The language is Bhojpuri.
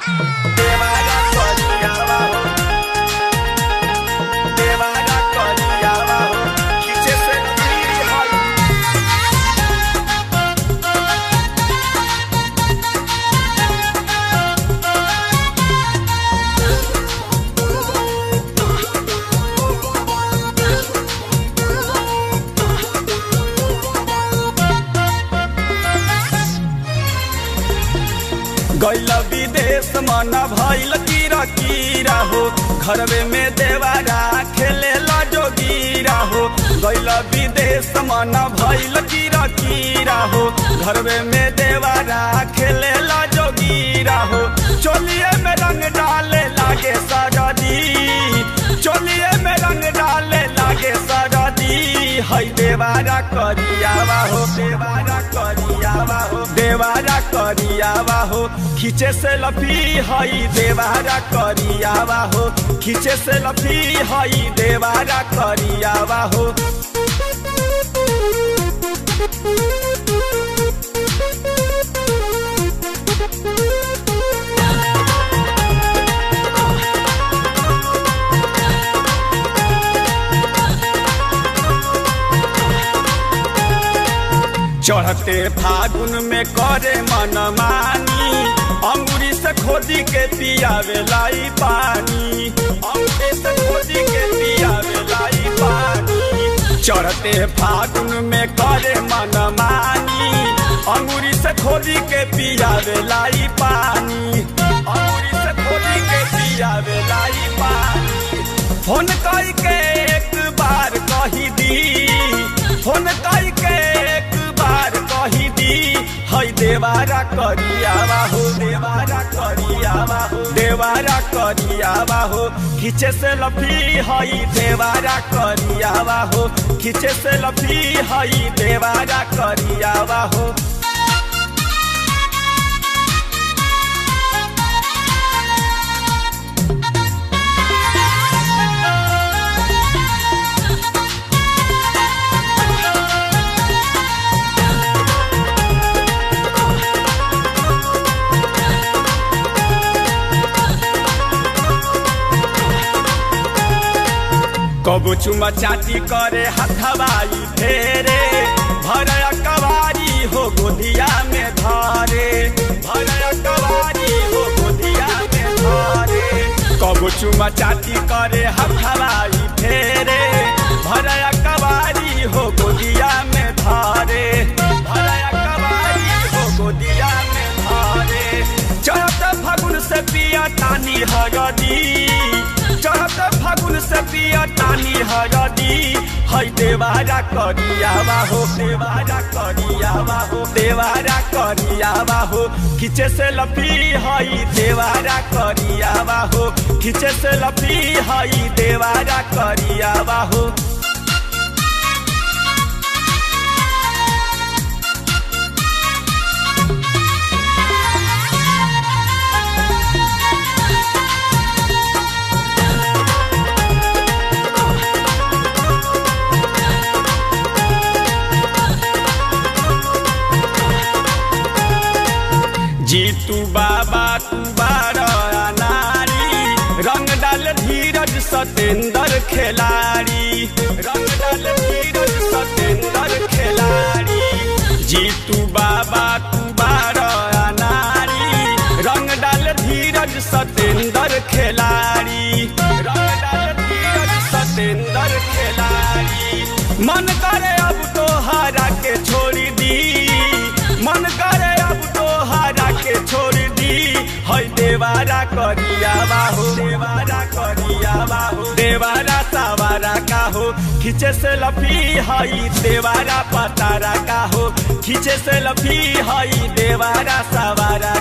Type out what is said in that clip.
देवारा करियावा हो, देवारा करियावा हो, खींचे से लफी हई। गैल विदेश मन भइल कीरा कीरा हो, घरवे में देवारा खेले ला जोगीरा हो। गैल विदेश मन भइल कीरा कीरा हो, घरवे में देवारा खेले ला जोगीरा हो। चोलिए में रंग डाले लागे सरदी, चोलिए में रंग डाले लागे सरदी। हई देवारा करियावा हो, देवारा करियावा हो, देवारा करियावा हो, खींचे से लफी हई। देवारा करियावा हो, खींचे से लफी हई। देवारा करियावा हो। चढ़ते फागुन में करे मनमानी, अंगूरी से खोदी के पियावे लाई पानी, अंगूरी से खोदी के पियावे लाई पानी। चढ़ते फागुन में करे मनमानी, अंगूरी से खोदी के पियावे लाई पानी, अंगूरी से खोदी के पियावे लाई पानी। फोन कई के एक बार कही दी, फोन कई के एक बार कही दी। हई देवारा करियावा हो, देवारा करियावा हो, देवारा करियावा हो, खींचे से लफी हई। देवारा करियावा हो, खींचे से लफी हई। देवारा करियावा हो। कबो चुमा चाटी करे हथवाई फेरे, भरया कवारी हो गोदिया में धारे, भरया कवारी हो गोदिया में धारे। कबो चुमा चाटी करे हथवाई फेरे, भरया कवारी हो गोदिया में धारे, भरया कवारी हो गोदिया में धारे। चढ़त फागुन से पिया तानी हरदी, चढ़त फागुन से पिया तानी हरदी। हई देवारा करियावा हो, देवारा करियावा हो, देवारा करियावा हो, खींचे से लफी हई। देवारा करियावा हो, खींचे से लफी हई। देवारा करियावा हो। जीतू बाबा तू बारा नारी, रंग डाल धीरज सतेंद्र खिलाड़ी, रंग डाल धीरज सतेंद्र खिलाड़ी। जीतू बाबा तू बारा नारी, रंग डाल धीरज सतेंद्र खिलाड़ी, रंग डाल धीरज सतेंद्र खिलाड़ी। मन करे अब तो हरा के छोड़ी दी, मन करे अब तो हरा के छोड़ दी। हई देवारा करियावा हो, देवारा करियावा हो, देवारा सवारा का हो, खींचे से लफी हई। देवारा पतारा का हो, खींचे से लफी हई। देवारा सवारा